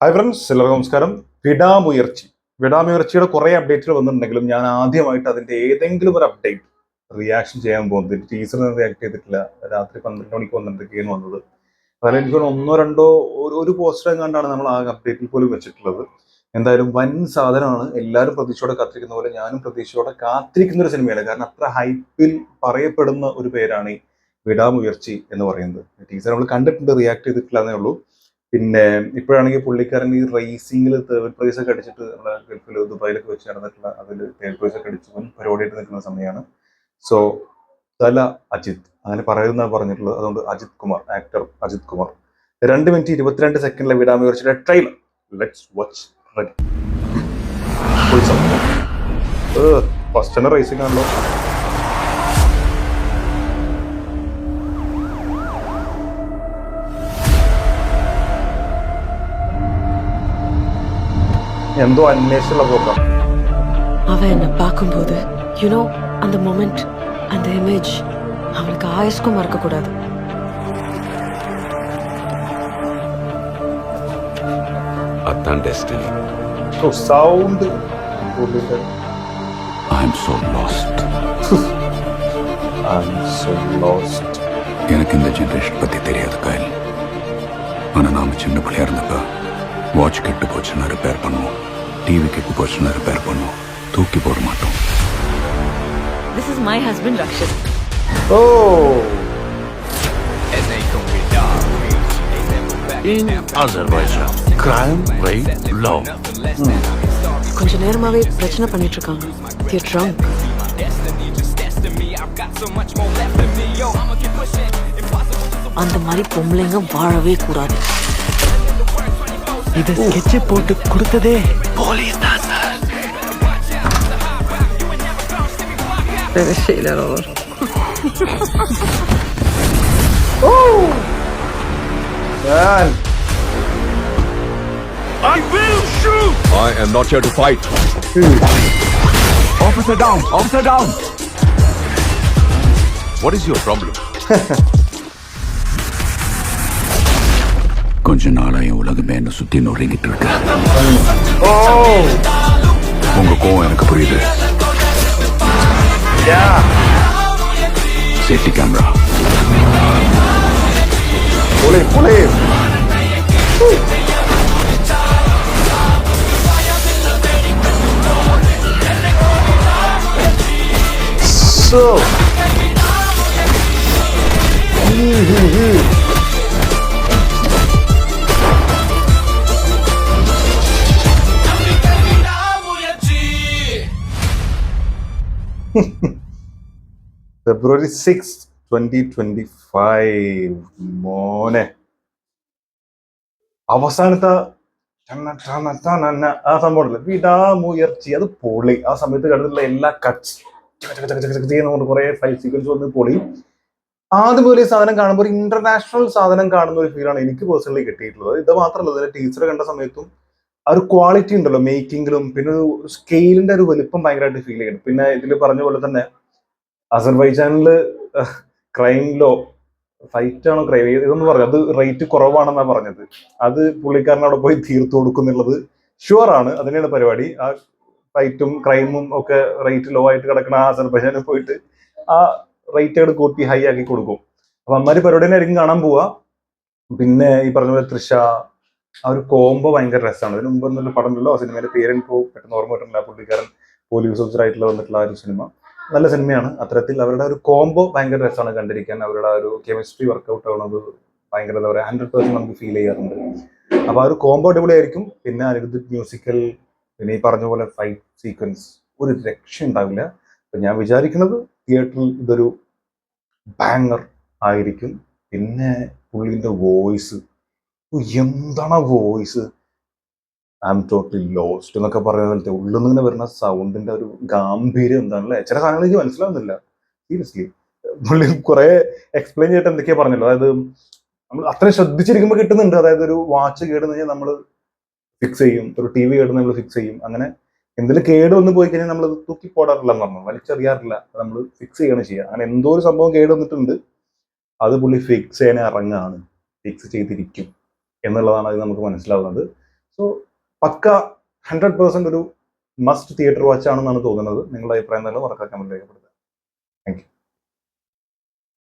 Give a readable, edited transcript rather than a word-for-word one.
Hi friends, എല്ലാവർക്കും നമസ്കാരം. വിടാമുയർച്ചി വിടാമുയർച്ചിയുടെ കുറെ അപ്ഡേറ്റുകൾ വന്നിട്ടുണ്ടെങ്കിലും ഞാൻ ആദ്യമായിട്ട് അതിന്റെ ഏതെങ്കിലും ഒരു അപ്ഡേറ്റ് റിയാക്ഷൻ ചെയ്യാൻ പോകുന്നത്. ടീച്ചറിന് റിയാക്ട് ചെയ്തിട്ടില്ല. രാത്രി 12 മണിക്ക് വന്നിട്ടൊക്കെയാണ് വന്നത്. അതായത് എനിക്ക് ഒന്നോ രണ്ടോ ഒരു പോസ്റ്റർ കണ്ടാണ് നമ്മൾ ആ അപ്ഡേറ്റിൽ പോലും വെച്ചിട്ടുള്ളത്. എന്തായാലും വൻ സാധനമാണ്. എല്ലാവരും പ്രതീക്ഷയോടെ കാത്തിരിക്കുന്ന പോലെ ഞാനും പ്രതീക്ഷയോടെ കാത്തിരിക്കുന്ന ഒരു സിനിമയാണ്. കാരണം അത്ര ഹൈപ്പിൽ പറയപ്പെടുന്ന ഒരു പേരാണ് ഈ വിടാമുയർച്ചി എന്ന് പറയുന്നത്. ടീച്ചർ നമ്മൾ കണ്ടിട്ടുണ്ട്, റിയാക്ട് ചെയ്തിട്ടില്ല എന്നേ ഉള്ളൂ. പിന്നെ ഇപ്പോഴാണെങ്കിൽ പുള്ളിക്കാരൻ ഈ റേസിംഗിൽ തേർഡ് പ്രൈസ് ഒക്കെ അടിച്ചിട്ട് നമ്മുടെ ഗൾഫിൽ ദുബായിലൊക്കെ വെച്ച് നടന്നിട്ടുള്ള അതിൽ തേർഡ് പ്രൈസ് ഒക്കെ അടിച്ച് പരിപാടിയായിട്ട് നിൽക്കുന്ന സമയമാണ്. സോ തല അജിത് അങ്ങനെ പറയുന്ന പറഞ്ഞിട്ടുള്ളത്. അതുകൊണ്ട് അജിത് കുമാർ, ആക്ടർ അജിത് കുമാർ 2 മിനിറ്റ് 22 സെക്കൻഡിലെ വിടാമുയർച്ചിയുടെ trailer. Let's watch. Ready. First തന്നെ റേസിംഗ് ആണല്ലോ. എന്തോ അന്വേഷിച്ചുള്ള പോക്കാം. அவ என்ன பார்க்கும்போது யூனோ அந்த மொமெண்ட், அந்த இமேஜ் அவளுக்கு ஆயுஷ்க்கும் மறக்க கூடாது. அதான் டெஸ்டினி. ഓ sound. I'm so lost. I'm so lost. எனக்கு இந்த ஜெனரேஷன் பத்தி தெரியாது கயல். ஆனா நாம சின்ன பிள்ளையா இருந்தப்ப வாட்ச் கெட்டு போச்சுன்னா ரிப்பேர் பண்ணுவோம், டிவி கெட்டு போச்சுன்னா ரிப்பேர் பண்ணுவோம், தூக்கி போட மாட்டோம். This is my husband Rakshit. Oh In Azerbaijan, crime rate low. கொஞ்ச நேரமாவே பிரச்சனை பண்ணிட்டு இருக்காங்க. They're drunk. அந்த மாதிரி பொம்பளைங்க வாழவே கூடாது. இது ஸ்கெட்ச் போட்டு கொடுத்ததே போலீஸ் தான் சார். Böyle şeyler olur. ഞാൻ I will shoot. I am not here to fight. Officer down. Officer down. What is your problem? கொஞ்ச நாளா என் உலகமே என்ன சுத்தி நொறுங்கிட்டு இருக்கு. உங்க கோவம் எனக்கு புரியுது. Safety camera. പുളി സോ February 6, 2025. മോനെ, അവസാനത്തെ ആ സംഭവം ഉണ്ടല്ലോ, വിടാമുയർച്ചി, അത് പൊളി. ആ സമയത്ത് കണ്ടിട്ടുള്ള എല്ലാ കട്ട്സ് കുറെ ഫൈറ്റ് സീക്വൻസ് വന്ന് പൊളി. ആദ്യം പോലെ ഈ സാധനം കാണുമ്പോൾ ഒരു ഇന്റർനാഷണൽ സാധനം കാണുന്ന ഒരു ഫീലാണ് എനിക്ക് പേഴ്സണലി കിട്ടിയിട്ടുള്ളത്. ഇത് മാത്രമല്ല, ഇതിന്റെ ടീച്ചർ കണ്ട സമയത്തും ആ ഒരു ക്വാളിറ്റി ഉണ്ടല്ലോ മേക്കിങ്ങിലും, പിന്നെ ഒരു സ്കെയിലിന്റെ ഒരു വലിപ്പം ഭയങ്കരമായിട്ട് ഫീൽ ചെയ്യുന്നു. പിന്നെ ഇതിൽ പറഞ്ഞ പോലെ തന്നെ അസർബൈജാനില് ക്രൈമിലോ ഫൈറ്റ് ആണോ ക്രൈം ഇതെന്ന് പറഞ്ഞു, അത് റേറ്റ് കുറവാണെന്നാണ് പറഞ്ഞത്. അത് പുള്ളിക്കാരൻ അവിടെ പോയി തീർത്തു കൊടുക്കുന്നുള്ളത് ഷുവർ ആണ്. അതിനാണ് പരിപാടി. ആ ഫൈറ്റും ക്രൈമും ഒക്കെ റേറ്റ് ലോ ആയിട്ട് കിടക്കുന്ന ആ അസർബൈജാനിൽ പോയിട്ട് ആ റേറ്റുകൾ കൂട്ടി ഹൈ ആക്കി കൊടുക്കും. അപ്പൊ അമ്മാരി പരിപാടി ആയിരിക്കും കാണാൻ പോവാ. പിന്നെ ഈ പറഞ്ഞ പോലെ തൃഷ, ആ ഒരു കോംബോ ഭയങ്കര രസമാണ്. അതിന് മുമ്പ് ഒന്നും പടമല്ലോ. ആ സിനിമയുടെ പേരെനിക്ക് പെട്ടെന്ന് ഓർമ്മ കിട്ടുന്നില്ല. പുള്ളിക്കാരൻ പോലീസ് ഓഫീസർ ആയിട്ടുള്ള വന്നിട്ടുള്ള ആ ഒരു സിനിമ നല്ല സിനിമയാണ്. അത്തരത്തിൽ അവരുടെ ഒരു കോംബോ ഭയങ്കര രസമാണ് കണ്ടിരിക്കാൻ. അവരുടെ ഒരു കെമിസ്ട്രി വർക്ക്ഔട്ട് ആവുന്നത് ഭയങ്കര എന്താ പറയുക 100% നമുക്ക് ഫീൽ ചെയ്യാറുണ്ട്. അപ്പൊ ആ ഒരു കോംബോ അടിപൊളിയായിരിക്കും. പിന്നെ അനിരുദ്ധ് മ്യൂസിക്കൽ, പിന്നെ ഈ പറഞ്ഞ പോലെ ഫൈറ്റ് സീക്വൻസ് ഒരു രക്ഷ ഉണ്ടാവില്ല. അപ്പൊ ഞാൻ വിചാരിക്കുന്നത് തിയേറ്ററിൽ ഇതൊരു ബാങ്ങർ ആയിരിക്കും. പിന്നെ പുള്ളിന്റെ വോയിസ്, എന്താണ് voice, I am totally lost എന്നൊക്കെ പറയുന്ന പോലത്തെ ഉള്ളിൽ നിന്ന് ഇങ്ങനെ വരുന്ന സൗണ്ടിന്റെ ഒരു ഗാംഭീര്യം എന്താണല്ലേ. ചില സാധനങ്ങൾ എനിക്ക് മനസ്സിലാവുന്നില്ല സീരിയസ്ലി. പുള്ളി കുറെ എക്സ്പ്ലെയിൻ ചെയ്തിട്ട് എന്തൊക്കെയാ പറഞ്ഞല്ലോ. അതായത് നമ്മൾ അത്രയും ശ്രദ്ധിച്ചിരിക്കുമ്പോൾ കിട്ടുന്നുണ്ട്. അതായത് ഒരു വാച്ച് കേടുന്ന് കഴിഞ്ഞാൽ നമ്മൾ ഫിക്സ് ചെയ്യും, ഒരു ടി വി കേടുന്ന നമ്മൾ ഫിക്സ് ചെയ്യും. അങ്ങനെ എന്തെങ്കിലും കേട് വന്ന് പോയി കഴിഞ്ഞാൽ നമ്മൾ തൂക്കി പോടാറില്ല എന്ന് പറഞ്ഞു, വലിച്ചെറിയാറില്ല, നമ്മൾ ഫിക്സ് ചെയ്യാണ് ചെയ്യുക. അങ്ങനെ എന്തോ ഒരു സംഭവം കേട് വന്നിട്ടുണ്ട്, അത് പുള്ളി ഫിക്സ് ചെയ്യാൻ ഇറങ്ങാണ്, ഫിക്സ് ചെയ്തിരിക്കും എന്നുള്ളതാണ് അത് നമുക്ക് മനസ്സിലാവുന്നത്. സോ പക്ക 100% ഒരു മസ്റ്റ് തിയേറ്റർ വാച്ച് ആണെന്നാണ് തോന്നുന്നത്. നിങ്ങളുടെ അഭിപ്രായം തന്നെ മറക്കാൻ രേഖപ്പെടുത്തുക.